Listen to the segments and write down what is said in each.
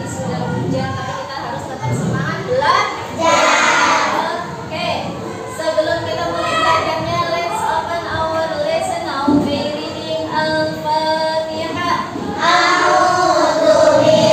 sudah hujan, tapi kita harus tetap semangat belajar. Oke, sebelum kita mulai belajarnya, let's open our lesson now by reading Al-Fatihah. Alhamdulillah.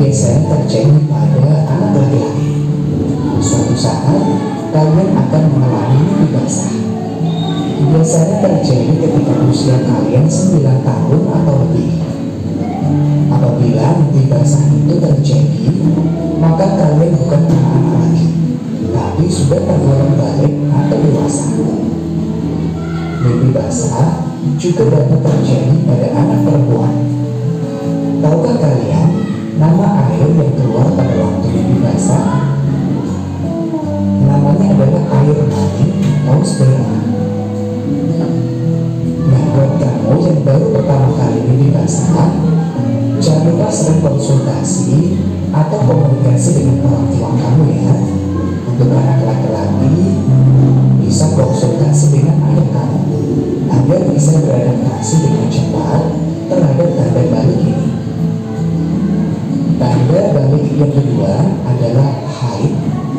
biasanya terjadi pada anak laki-laki. Suatu saat kalian akan mengalami mimpi basah. Biasanya terjadi ketika usia kalian 9 tahun atau lebih. Apabila mimpi basah itu terjadi, maka kalian bukan anak-anak lagi, tapi sudah tergolong balik atau dewasa. Mimpi basah juga dapat terjadi pada anak perempuan. Tahukah kalian nama air yang keluar pada waktu mimpi basah? Namanya adalah air mani atau sperma. Nah, buat kamu yang baru pertama kali mimpi basah, jangan lupa sering konsultasi atau komunikasi dengan orang tua kamu ya. Untuk anak laki-laki, bisa konsultasi dengan ayah kamu agar bisa beradaptasi dengan cepat terhadap tanda balik ini. Tanda balik yang kedua adalah haid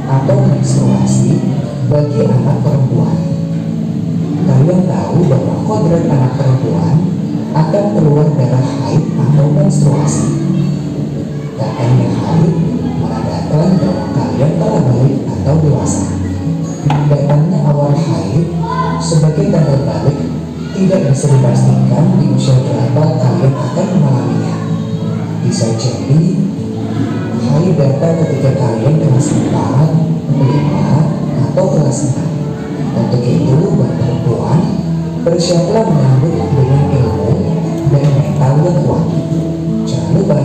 atau menstruasi bagi anak perempuan. Kalian tahu bahwa kodrat anak perempuan akan keluar darah haid atau menstruasi. Datangnya haid menandakan bahwa kalian telah balik atau dewasa. Datangnya awal haid sebagai tanda balik tidak bisa dipastikan di usia berapa kalian akan mengalaminya. Bisa jadi haid datang ketika kalian kelas 4, 5, atau kelas 6. Untuk itu, buat perempuan, bersiaplah menyambut dengan ilmu dan mental yang kuat. Jangan lupa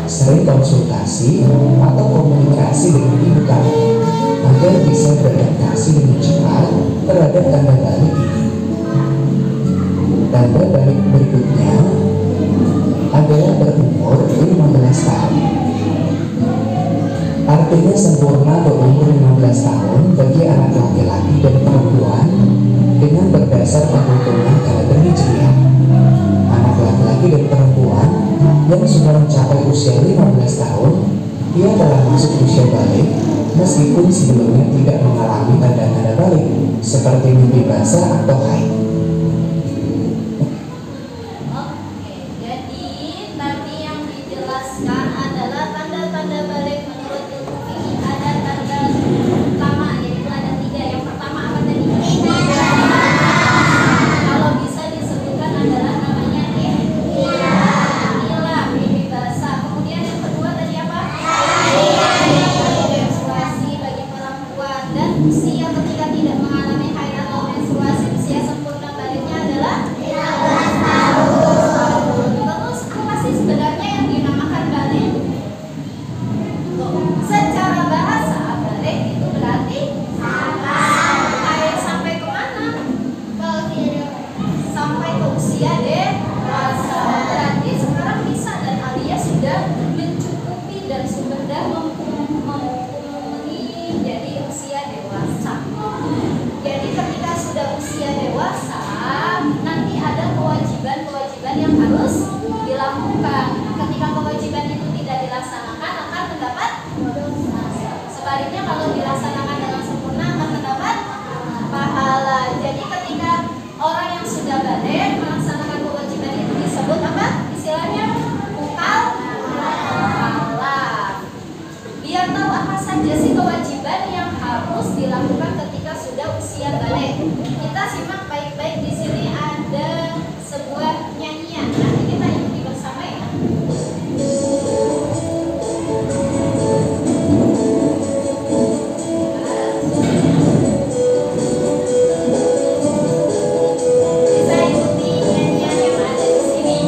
sering konsultasi atau komunikasi dengan ibu kamu agar bisa beradaptasi dengan cepat terhadap tanda balik ini. Tanda balik berikutnya adalah berumur 15 tahun. Artinya sempurna berumur 15 tahun bagi anak laki-laki dan perempuan dengan berdasar penghitungan kalender Hijriah. Anak laki-laki dan perempuan yang sudah mencapai usia 15 tahun, ia telah masuk usia balik meskipun sebelumnya tidak mengalami tanda-tanda balik seperti mimpi basah atau haid. Oke, jadi tadi yang dijelaskan adalah tanda-tanda balik menurut ilmu fikih. Ada tanda pertama, yaitu ada 3. Yang pertama apa tadi? Kalau bisa disebutkan adalah namanya ihtilam, mimpi basah. Kemudian yang kedua tadi apa? Menstruasi bagi perempuan. Dan usia ketika tidak mengalami haid atau menstruasi, usia sempurna baliknya adalah 15 tahun. Terus apa sih sebenarnya yang dinamakan balik? Secara bahasa balik itu berarti sampai kemana? Sampai ke usia dewasa. Berarti sekarang Nisa dan Alia sudah mencukupi dan sudah memenuhi jadi usia dewasa. Jadi ketika sudah usia dewasa, nanti ada kewajiban-kewajiban yang harus dilakukan. Ketika kewajiban itu tidak dilaksanakan, akan mendapat dosa. Sebaliknya kalau dilaksanakan dengan sempurna akan mendapat pahala. Jadi ketika orang yang sudah balik melaksanakan kewajiban itu disebut apa? Istilahnya mukallaf. Biar tahu apa saja sih kewajiban yang harus dilakukan ketika sudah usia balik. Kita simak baik-baik, di sini ada sebuah nyanyian. Nanti kita ikuti bersama ya. Bisa ikuti nyanyian yang ada di sini.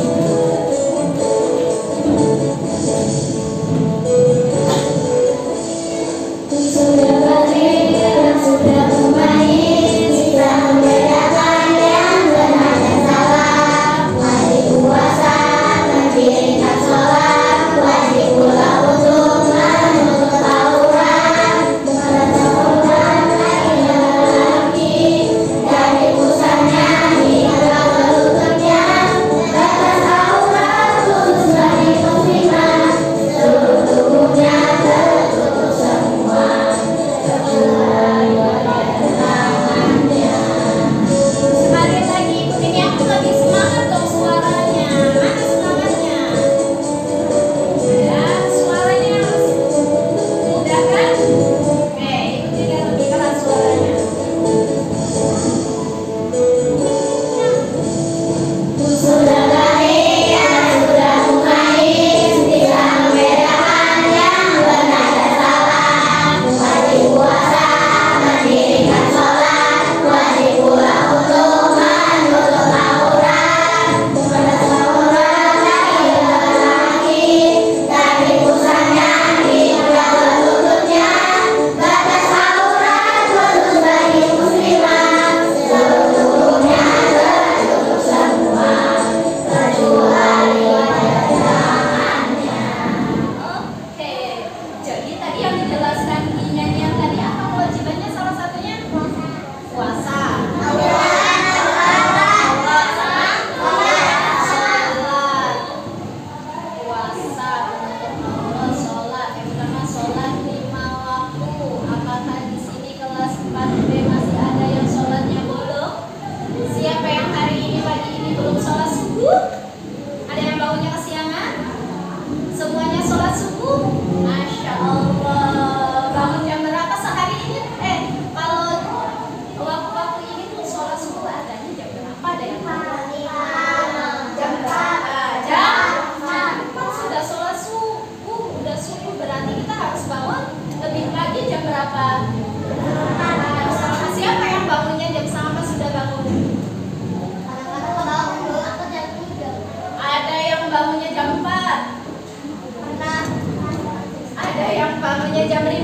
Ada yang bangunnya jam 5.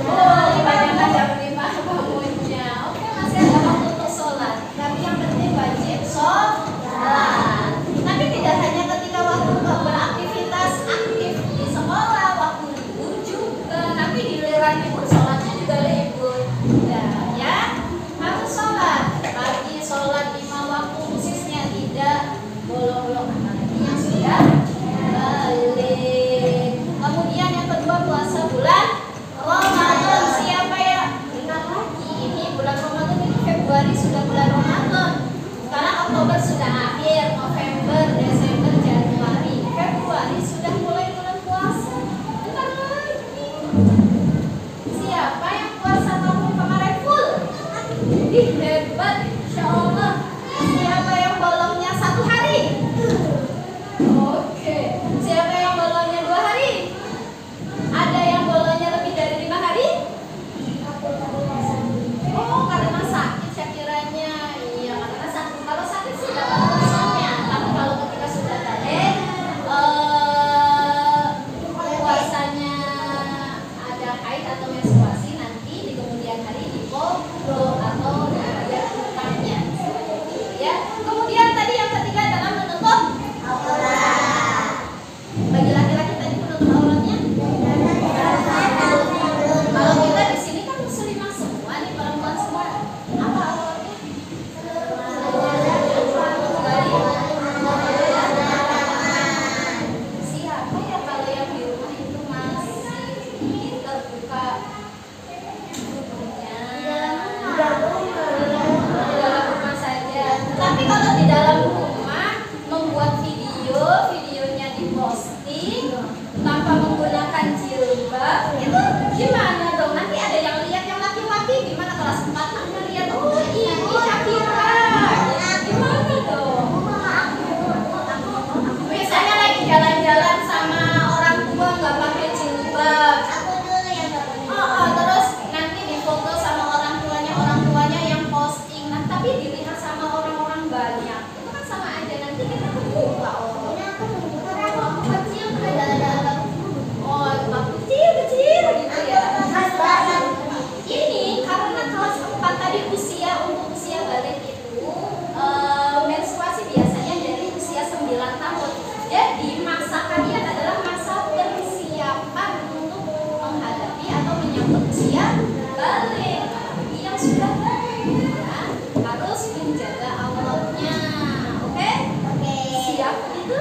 Oh, kebanyakan jam 5 bangunnya. Oke, masih ada waktu untuk sholat. Tapi yang penting wajib sholat. Tapi tidak hanya ketika waktu beraktivitas aktif di sekolah, waktu libur juga. Nanti giliran libur sholatnya juga libur. Ya, harus sholat. Pagi sholat 5 waktu khususnya, tidak bolong-bolong, apalagi yang sudah balik. Kemudian yang kedua, puasa bulan Ramadan. Siapa ya? Bentar lagi, ini bulan Ramadan, ini Februari sudah bulan Ramadan. Sekarang Oktober sudah akhir, November, Desember, Januari, Februari sudah mulai bulan puasa. Bentar lagi. Siapa yang puasa tahun kemarin full? Ih, hebat, Insya Allah. Siapa yang bolongnya 1 hari? Oke. Siapa yang bolongnya 2 hari? Ada yang bolongnya lebih dari 5 hari? Oh, karena sakit saya kiranya. Iya, karena sakit. Kalau sakit sih dapat puasanya. Tapi kalau ketika sudah balik, puasanya ada haid atau menstruasi, nanti di kemudian hari diqadha atau dibayar hutangnya. Ya. Kemudian tadi yang ketiga adalah menutup aurat. Bagi laki-laki tadi menutup auratnya. Kalau kita di sini kan muslimah semua nih, perempuan semua. Apa auratnya? Siapa ya kalau yang di rumah itu masih terbuka tubuhnya? Di dalam rumah saja. Tapi kalau di dalam rumah membuat videonya diposting tanpa menggunakan jilbab, itu gimana dong? Nanti ada yang lihat, yang laki-laki gimana kelas 4 akhirnya lihat, oh ini Syakira. Gimana dong? Misalnya lagi jalan-jalan sama orang tua nggak pakai jilbab. Terus nanti difoto sama orang tuanya yang posting. Nah, tapi dilihat sama orang-orang banyak. Itu kan sama aja, nanti kita kebuka kecil kan. Oh, kecil gitu ya. Ini karena kelas 4 tadi untuk usia balik itu menstruasi biasanya dari usia 9 tahun. Jadi masa kalian adalah masa persiapan untuk menghadapi atau menyambut usia balik. Bagi yang sudah balik ya, harus menjaga auratnya. Oke? Siap itu?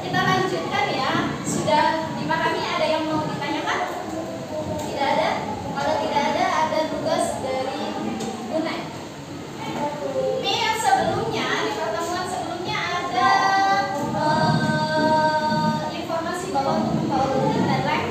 Kita lanjutkan ya. Sudah dipahami? Ada yang mau ditanyakan? Tidak ada? Kalau tidak ada tugas dari Bunai. Ini yang sebelumnya, di pertemuan sebelumnya ada informasi bahwa untuk membawa rutin dan lab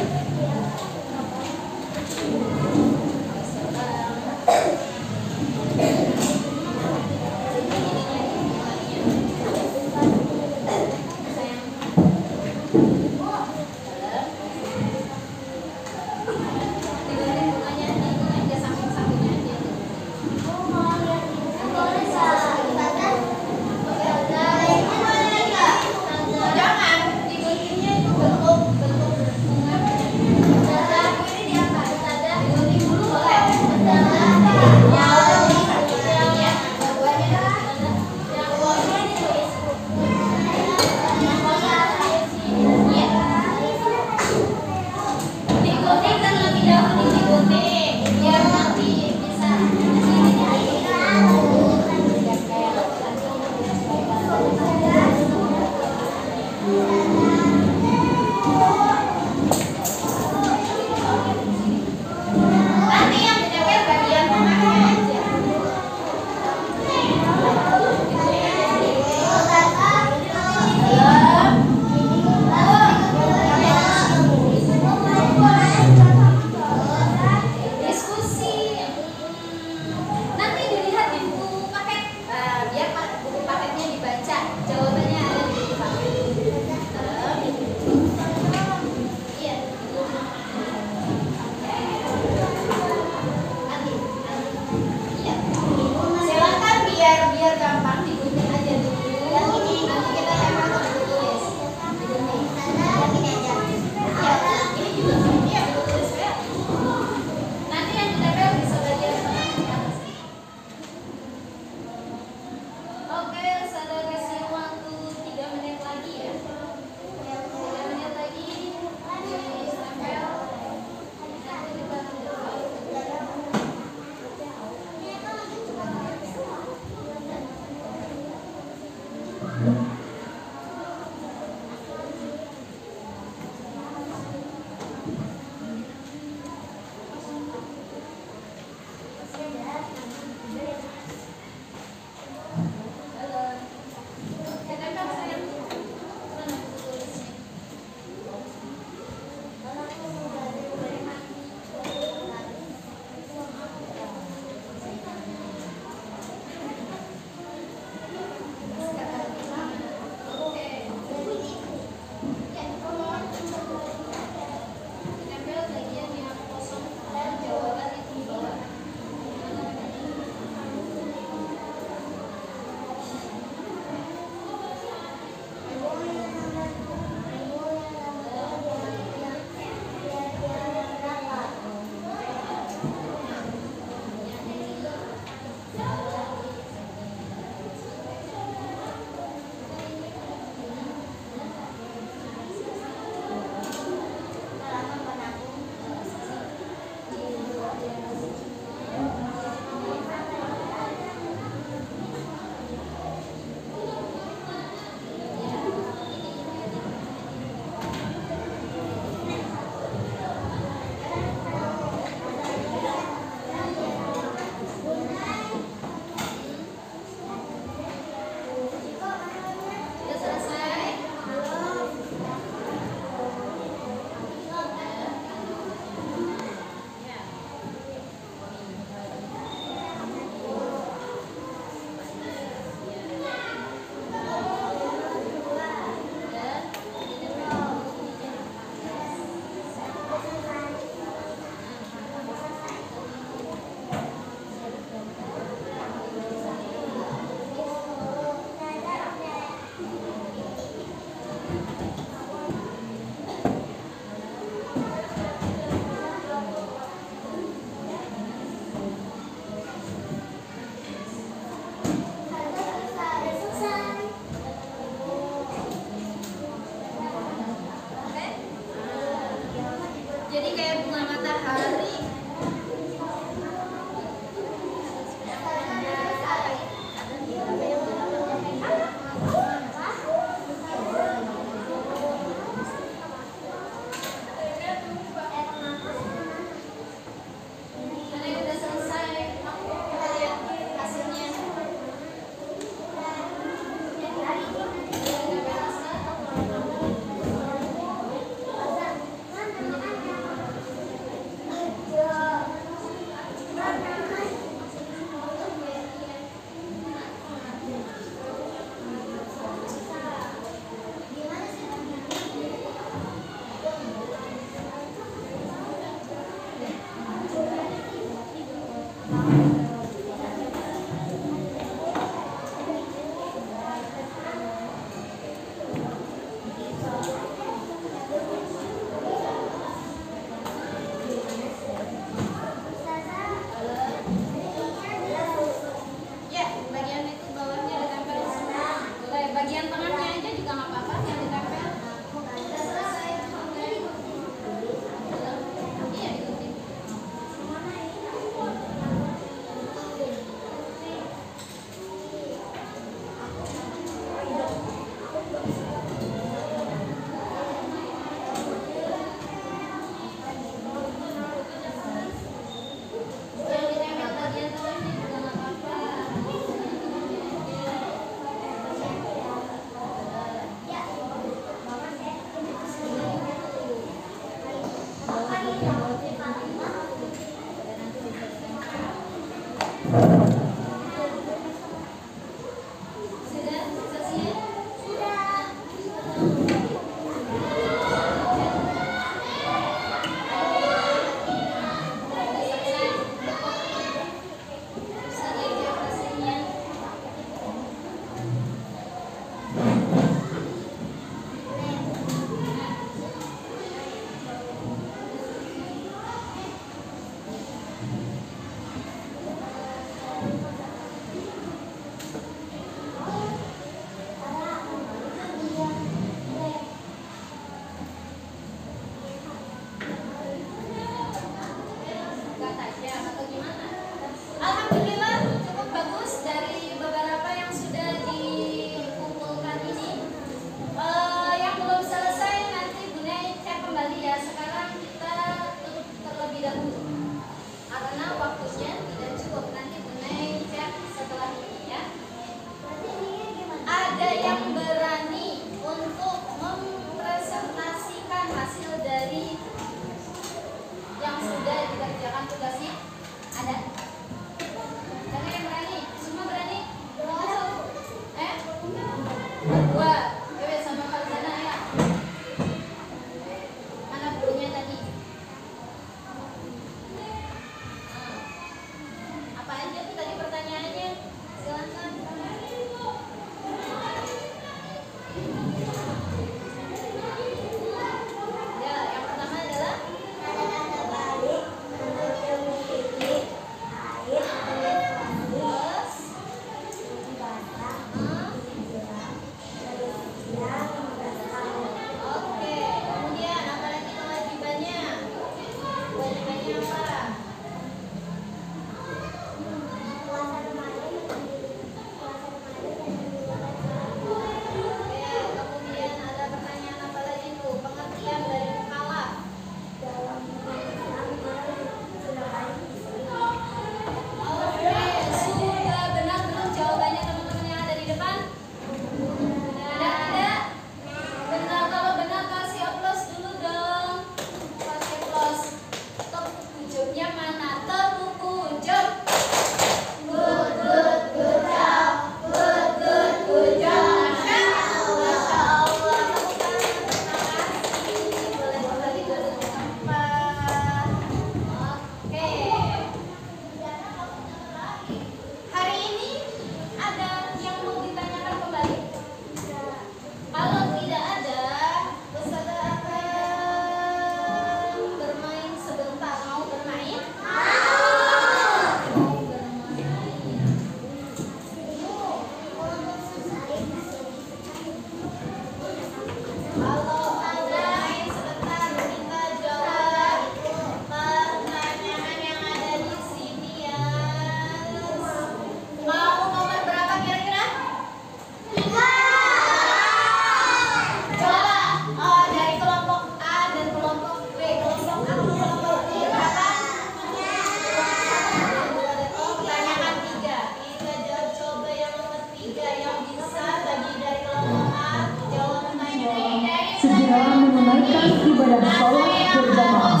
ibadah sholat berjamaah.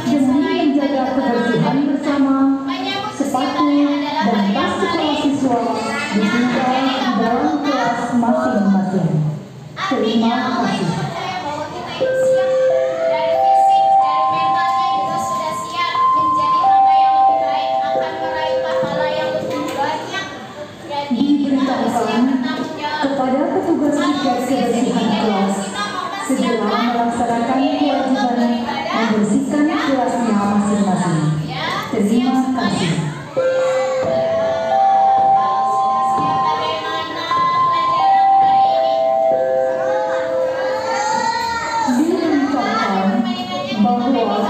Demi menjaga kebersihan bersama, sepatu dan tas sekolah siswa ditinggal di dalam kelas masing-masing. Terima kasih. Kepada petugas tiket kebersihan kelas, segera melaksanakan kewajiban membersihkan kelasnya masing-masing. Terima kasih. Diberitakan bahwa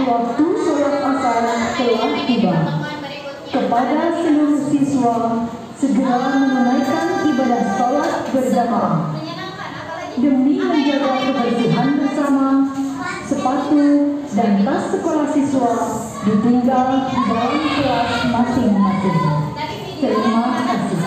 waktu sholat asar telah tiba. Kepada seluruh siswa, segera menunaikan ibadah sholat berjamaah. Demi menjaga kebersihan bersama, sepatu dan tas sekolah siswa ditinggal di dalam kelas masing-masing. Terima kasih.